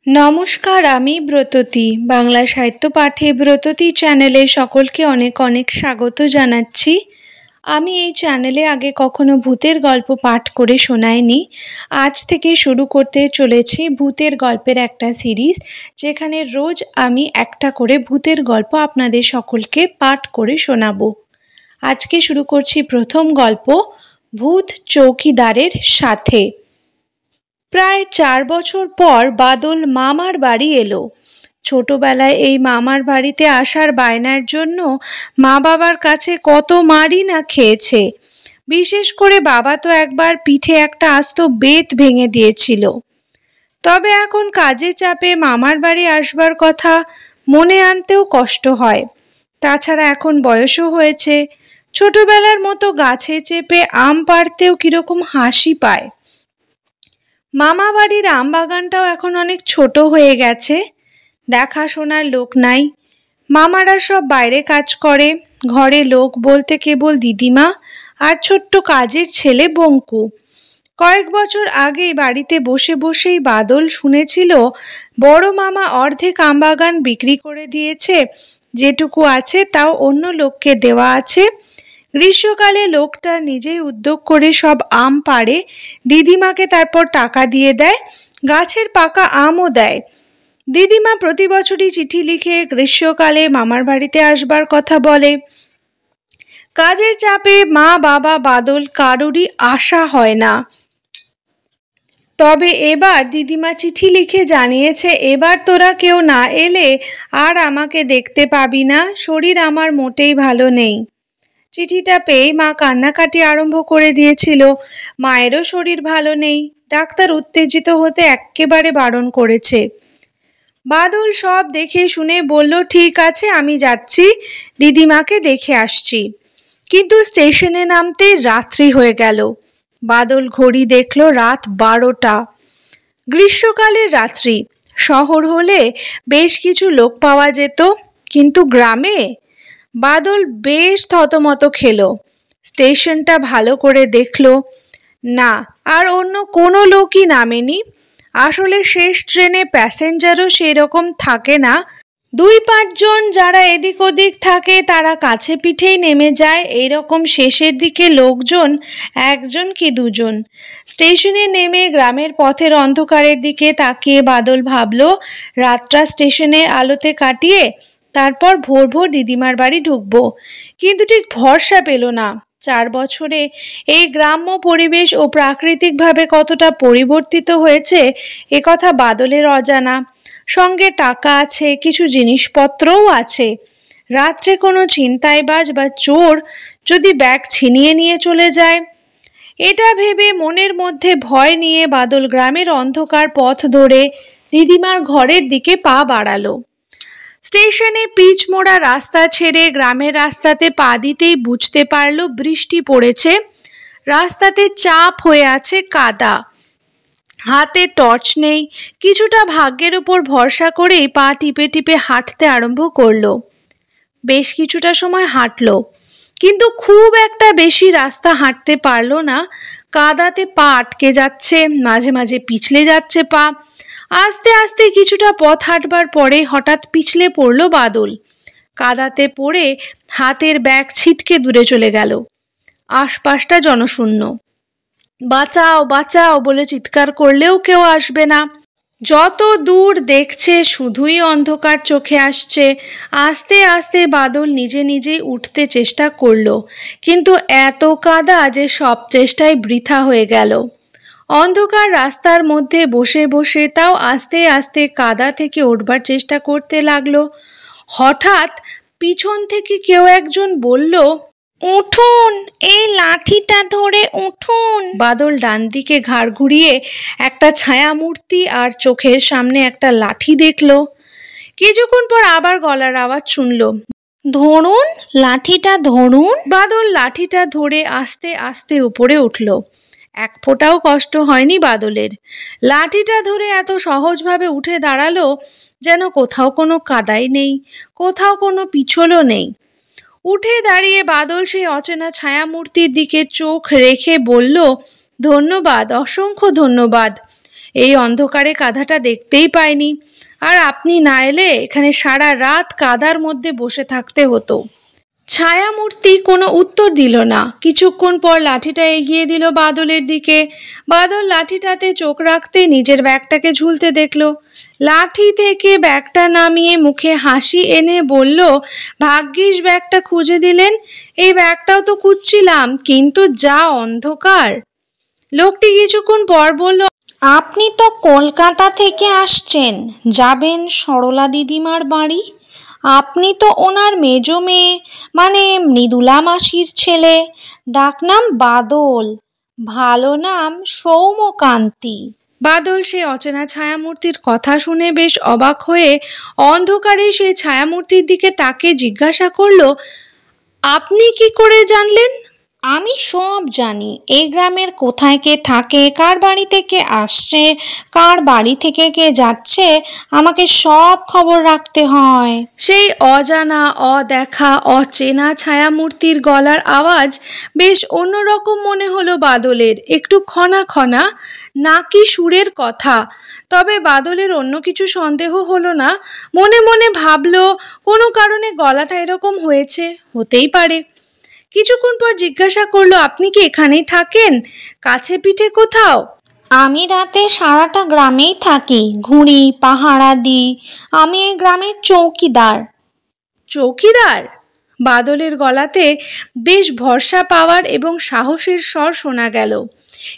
নমস্কার, আমি ব্রততী। বাংলা সাহিত্য পাঠে ব্রততী চ্যানেলে সকলকে অনেক অনেক স্বাগত জানাচ্ছি। আমি এই চ্যানেলে আগে কখনো ভূতের গল্প পাঠ করে শোনাইনি। আজ থেকে শুরু করতে চলেছি ভূতের গল্পের একটা সিরিজ, যেখানে রোজ আমি একটা করে ভূতের গল্প আপনাদের সকলকে পাঠ করে শোনাবো। আজকে শুরু করছি প্রথম গল্প, ভূত চৌকিদারের সাথে। প্রায় 4 বছর পর বাদল মামার বাড়ি এলো। ছোটবেলায় এই মামার বাড়িতে আসার বায়নার জন্য মা বাবার কাছে কত মারই না খেয়েছে। বিশেষ করে বাবা তো একবার পিঠে একটা আস্ত বেত ভেঙে দিয়েছিল। তবে এখন কাজের চাপে মামার বাড়ি আসবার কথা মনে আনতেও কষ্ট হয়। তাছাড়া এখন বয়সও হয়েছে। ছোটবেলার মতো গাছে চেপে আম পাড়তেও কিরকম হাসি পায়। মামা বাড়ির আম বাগানটাও এখন অনেক ছোট হয়ে গেছে। দেখাশোনার লোক নাই। মামারা সব বাইরে কাজ করে। ঘরে লোক বলতে কেবল দিদিমা আর ছোট্ট কাজের ছেলে বঙ্কু। কয়েক বছর আগেই বাড়িতে বসে বসেই বাদল শুনেছিল বড় মামা অর্ধেক আম বাগান বিক্রি করে দিয়েছে। যেটুকু আছে তাও অন্য লোককে দেওয়া আছে। গ্রীষ্মকালে লোকটা নিজেই উদ্যোগ করে সব আম পাড়ে, দিদিমাকে তারপর টাকা দিয়ে দেয়, গাছের পাকা আমও দেয়। দিদিমা প্রতি বছরই চিঠি লিখে গ্রীষ্মকালে মামার বাড়িতে আসবার কথা বলে। কাজের চাপে মা বাবা বাদল কারোরই আশা হয় না। তবে এবার দিদিমা চিঠি লিখে জানিয়েছে, এবার তোরা কেউ না এলে আর আমাকে দেখতে পাবি না, শরীর আমার মোটেই ভালো নেই। চিঠিটা পেয়ে মা কান্নাকাটি আরম্ভ করে দিয়েছিল। মায়েরও শরীর ভালো নেই। ডাক্তার উত্তেজিত হতে এক্কেবারে বারণ করেছে। বাদল সব দেখে শুনে বলল, ঠিক আছে, আমি যাচ্ছি, দিদিমাকে দেখে আসছি। কিন্তু স্টেশনে নামতে রাত্রি হয়ে গেল। বাদল ঘড়ি দেখল রাত 12টা। গ্রীষ্মকালের রাত্রি। শহর হলে বেশ কিছু লোক পাওয়া যেত, কিন্তু গ্রামে? বাদল বেশ থতমত খেলো। স্টেশনটা ভালো করে দেখলো। না, আর অন্য কোনো লোকই নামেনি। আসলে শেষ ট্রেনে প্যাসেঞ্জারও সেরকম থাকে না। 2-5 জন যারা এদিক ওদিক থাকে তারা কাছে পিঠেই নেমে যায়। এইরকম শেষের দিকে লোকজন 1 জন কি 2 জন। স্টেশনে নেমে গ্রামের পথের অন্ধকারের দিকে তাকিয়ে বাদল ভাবল, রাতটা স্টেশনের আলোতে কাটিয়ে তারপর ভোর ভোর দিদিমার বাড়ি ঢুকবো। কিন্তু ঠিক ভরসা পেল না। 4 বছরে এই গ্রাম্য পরিবেশ ও প্রাকৃতিকভাবে কতটা পরিবর্তিত হয়েছে এ কথা বাদলের অজানা। সঙ্গে টাকা আছে, কিছু জিনিসপত্রও আছে। রাত্রে কোনো ছিনতাইবাজ বা চোর যদি ব্যাগ ছিনিয়ে নিয়ে চলে যায়। এটা ভেবে মনের মধ্যে ভয় নিয়ে বাদল গ্রামের অন্ধকার পথ ধরে দিদিমার ঘরের দিকে পা বাড়ালো। স্টেশনে পিচ মোড়া রাস্তা ছেড়ে গ্রামের রাস্তাতে পা দিতেই বুঝতে পারল বৃষ্টি পড়েছে। রাস্তাতে চাপ হয়ে আছে কাদা। হাতে টর্চ নেই। কিছুটা ভাগ্যের উপর ভরসা করেই পা টিপে টিপে হাঁটতে আরম্ভ করলো। বেশ কিছুটা সময় হাঁটলো, কিন্তু খুব একটা বেশি রাস্তা হাঁটতে পারলো না। কাদাতে পা আটকে যাচ্ছে, মাঝে মাঝে পিছলে যাচ্ছে পা। আস্তে আস্তে কিছুটা পথ হাঁটবার পরে হঠাৎ পিছলে পড়ল বাদল। কাদাতে পড়ে হাতের ব্যাগ ছিটকে দূরে চলে গেল। আশপাশটা জনশূন্য। বাঁচাও বাঁচাও বলে চিৎকার করলেও কেউ আসবে না। যত দূর দেখছে শুধুই অন্ধকার চোখে আসছে। আস্তে আস্তে বাদল নিজে নিজেই উঠতে চেষ্টা করলো, কিন্তু এত কাদা যে সব চেষ্টাই বৃথা হয়ে গেল। অন্ধকার রাস্তার মধ্যে বসে বসে তাও আস্তে আস্তে কাদা থেকে উঠবার চেষ্টা করতে লাগলো। হঠাৎ পিছন থেকে কেউ একজন বলল, উঠুন, এই লাঠিটা ধরে উঠুন। বাদল ডান দিকে ঘাড় ঘুরিয়ে একটা ছায়া মূর্তি আর চোখের সামনে একটা লাঠি দেখলো। কিছুক্ষণ পর আবার গলার আওয়াজ শুনলো, ধরুন, লাঠিটা ধরুন। বাদল লাঠিটা ধরে আস্তে আস্তে উপরে উঠল। এক ফোঁটাও কষ্ট হয়নি বাদলের। লাঠিটা ধরে এত সহজভাবে উঠে দাঁড়ালো যেন কোথাও কোনো কাদাই নেই, কোথাও কোনো পিছলও নেই। উঠে দাঁড়িয়ে বাদল সেই অচেনা ছায়ামূর্তির দিকে চোখ রেখে বলল, ধন্যবাদ, অসংখ্য ধন্যবাদ। এই অন্ধকারে কাঁধাটা দেখতেই পাইনি, আর আপনি না এলে এখানে সারা রাত কাঁধার মধ্যে বসে থাকতে হতো। ছায়ামূর্তি কোনো উত্তর দিল না। কিছুক্ষণ পর লাঠিটা এগিয়ে দিল বাদলের দিকে। বাদল লাঠিটাতে চোখ রাখতে নিজের ব্যাগটাকে ঝুলতে দেখল। লাঠি থেকে ব্যাগটা নামিয়ে মুখে হাসি এনে বলল, ভাগ্যিস ব্যাগটা খুঁজে দিলেন, এই ব্যাগটাও তো খুঁজছিলাম, কিন্তু যা অন্ধকার। লোকটি কিছুক্ষণ পর বলল, আপনি তো কলকাতা থেকে আসছেন, যাবেন সরলা দিদিমার বাড়ি। আপনি তো ওনার মেজো মেয়ে, মানে মৃদুলা মাসির ছেলে। ডাকনাম বাদল, ভালো নাম সৌম্যকান্তি। বাদল সে অচেনা ছায়ামূর্তির কথা শুনে বেশ অবাক হয়ে অন্ধকারে সেই ছায়ামূর্তির দিকে তাকে জিজ্ঞাসা করল, আপনি কি করে জানলেন? আমি সব জানি। এই গ্রামের কোথায় কে থাকে, কার বাড়ি থেকে আসছে, কার বাড়ি থেকে কে যাচ্ছে, আমাকে সব খবর রাখতে হয়। সেই অজানা, অদেখা, অচেনা ছায়ামূর্তির গলার আওয়াজ বেশ অন্যরকম মনে হলো বাদলের, একটু খনা খনা, নাকি সুরের কথা। তবে বাদলের অন্য কিছু সন্দেহ হলো না। মনে মনে ভাবলো, কোনো কারণে গলাটা এরকম হয়েছে, হতেই পারে। কিছুক্ষণ পর জিজ্ঞাসা করলো, আপনি কি এখানেই থাকেন, কাছে পিঠে কোথাও? আমি রাতে সারাটা গ্রামেই থাকি, ঘুরি, পাহারা দিই। আমি এই গ্রামের চৌকিদার। চৌকিদার? বাদলের গলাতে বেশ ভরসা পাওয়ার এবং সাহসের স্বর শোনা গেল।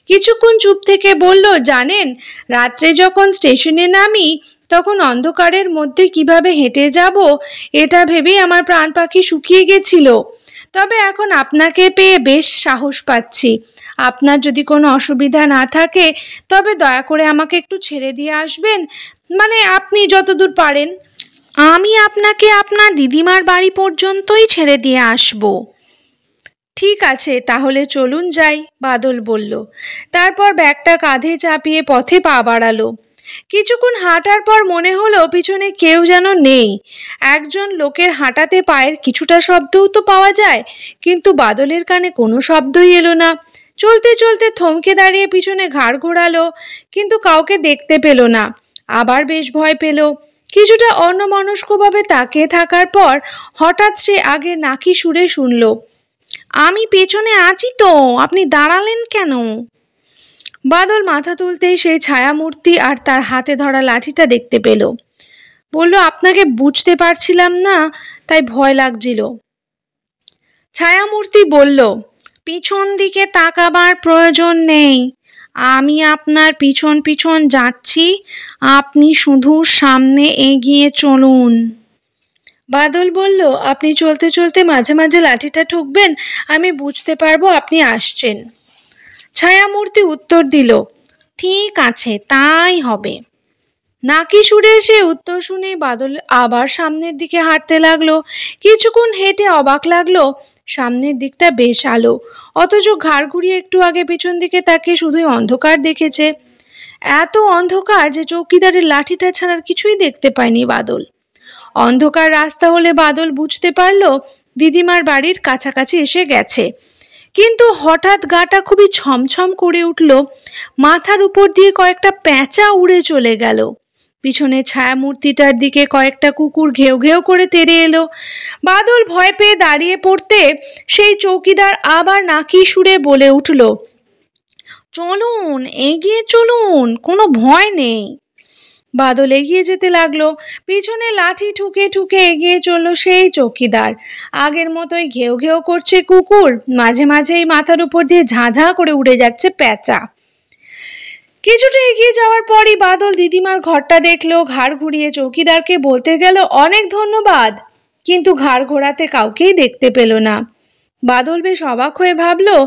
কিছুক্ষণ চুপ থেকে বলল, জানেন, রাত্রে যখন স্টেশনে নামি তখন অন্ধকারের মধ্যে কিভাবে হেঁটে যাব এটা ভেবেই আমার প্রাণ পাখি শুকিয়ে গেছিল। তবে এখন আপনাকে পেয়ে বেশ সাহস পাচ্ছি। আপনার যদি কোনো অসুবিধা না থাকে তবে দয়া করে আমাকে একটু ছেড়ে দিয়ে আসবেন, মানে আপনি যতদূর পারেন। আমি আপনাকে আপনার দিদিমার বাড়ি পর্যন্তই ছেড়ে দিয়ে আসব। ঠিক আছে, তাহলে চলুন যাই, বাদল বলল। তারপর ব্যাগটা কাঁধে চাপিয়ে পথে পা বাড়ালো। কিছুক্ষণ হাঁটার পর মনে হলো পিছনে কেউ যেন নেই। একজন লোকের হাঁটাতে পায়ের কিছুটা শব্দও তো পাওয়া যায়, কিন্তু বাদলের কানে কোনো শব্দই এলো না। চলতে চলতে থমকে দাঁড়িয়ে পিছনে ঘাড় ঘোরালো, কিন্তু কাউকে দেখতে পেল না। আবার বেশ ভয় পেল। কিছুটা অন্যমনস্কভাবে তাকিয়ে থাকার পর হঠাৎ সে আগে নাকি সুরে শুনল, আমি পেছনে আছি তো, আপনি দাঁড়ালেন কেন? বাদল মাথা তুলতেই সেই ছায়ামূর্তি আর তার হাতে ধরা লাঠিটা দেখতে পেল। বলল, আপনাকে বুঝতে পারছিলাম না, তাই ভয় লাগছিল। ছায়ামূর্তি বলল, পিছন দিকে তাকাবার প্রয়োজন নেই, আমি আপনার পিছন পিছন যাচ্ছি, আপনি শুধু সামনে এগিয়ে চলুন। বাদল বলল, আপনি চলতে চলতে মাঝে মাঝে লাঠিটা ঠুকবেন, আমি বুঝতে পারবো আপনি আসছেন। ছায়ামূর্তি উত্তর দিল, ঠিক আছে, তাই হবে। নাকি সুরের সে উত্তর শুনে বাদল আবার সামনের দিকে হাঁটতে লাগলো। কিছুক্ষণ হেঁটে অবাক লাগলো, সামনের দিকটা বেশ আলো, অথচ ঘাড় ঘুরিয়ে একটু আগে পিছন দিকে তাকিয়ে শুধুই অন্ধকার দেখেছে। এত অন্ধকার যে চৌকিদারের লাঠিটা ছাড়ার কিছুই দেখতে পায়নি বাদল। অন্ধকার রাস্তা হলে বাদল বুঝতে পারল দিদিমার বাড়ির কাছাকাছি এসে গেছে। কিন্তু হঠাৎ গাটা খুবই ছমছম করে উঠল। মাথার উপর দিয়ে কয়েকটা প্যাঁচা উড়ে চলে গেল। পিছনে ছায়ামূর্তিটার দিকে কয়েকটা কুকুর ঘেউ ঘেউ করে তেড়ে এলো। বাদল ভয় পেয়ে দাঁড়িয়ে পড়তে সেই চৌকিদার আবার নাকি সুরে বলে উঠল, চলুন, এগিয়ে চলুন, কোনো ভয় নেই। বাদল এগিয়ে যেতে লাগলো। পিছনে লাঠি ঠুকে ঠুকে এগিয়ে চলল সেই চৌকিদার। আগের মতোই ঘেউ ঘেউ করছে কুকুর, মাঝে মাঝেই মাথার উপর দিয়ে ঝাঁঝা করে উড়ে যাচ্ছে প্যাঁচা। কিছুটা এগিয়ে যাওয়ার পরই বাদল দিদিমার ঘরটা দেখলো। ঘাড় ঘুরিয়ে চৌকিদারকে বলতে গেল, অনেক ধন্যবাদ, কিন্তু ঘাড় ঘোরাতে কাউকেই দেখতে পেল না। বাদল বেশ অবাক হয়ে ভাবলো,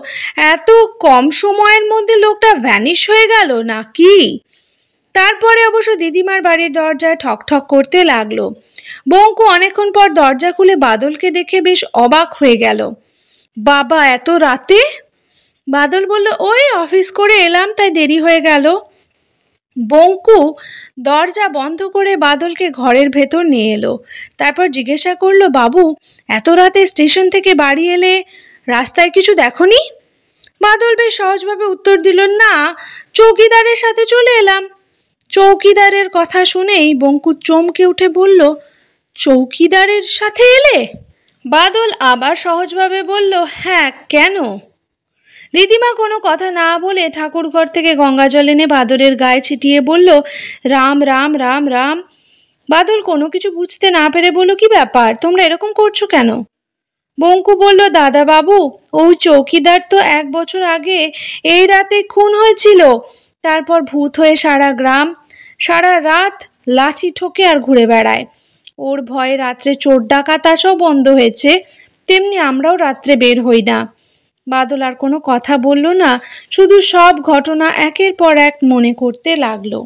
এত কম সময়ের মধ্যে লোকটা ভ্যানিশ হয়ে গেল নাকি? তারপরে অবশ্য দিদিমার বাড়ির দরজায় ঠক ঠক করতে লাগলো। বঙ্কু অনেকক্ষণ পর দরজা খুলে বাদলকে দেখে বেশ অবাক হয়ে গেল। বাবা, এত রাতে? বাদল বলল, ওই অফিস করে এলাম, তাই দেরি হয়ে গেল। বঙ্কু দরজা বন্ধ করে বাদলকে ঘরের ভেতর নিয়ে এলো। তারপর জিজ্ঞাসা করলো, বাবু, এত রাতে স্টেশন থেকে বাড়ি এলে রাস্তায় কিছু দেখনি? বাদল বেশ সহজভাবে উত্তর দিল, না, চৌকিদারের সাথে চলে এলাম। চৌকিদারের কথা শুনেই বঙ্কু চমকে উঠে বলল, চৌকিদারের সাথে এলে? বাদল আবার সহজভাবে বলল, হ্যাঁ, কেন? দিদিমা কোনো কথা না বলে ঠাকুরঘর থেকে গঙ্গা জল এনে বাদলের গায়ে ছিটিয়ে বলল, রাম রাম রাম রাম। বাদল কোনো কিছু বুঝতে না পেরে বলল, কি ব্যাপার, তোমরা এরকম করছো কেন? বঙ্কু বলল, দাদা বাবু, ওই চৌকিদার তো 1 বছর আগে এই রাতে খুন হয়েছিল। তারপর ভূত হয়ে সারা গ্রাম সারা রাত লাঠি ঠোকে আর ঘুরে বেড়ায়। ওর ভয়ে রাত্রে চোর ডাকাত আসাও বন্ধ হয়েছে। তেমনি আমরাও রাত্রে বের হই না। বাদল আর কোনো কথা বলল না, শুধু সব ঘটনা একের পর এক মনে করতে লাগলো।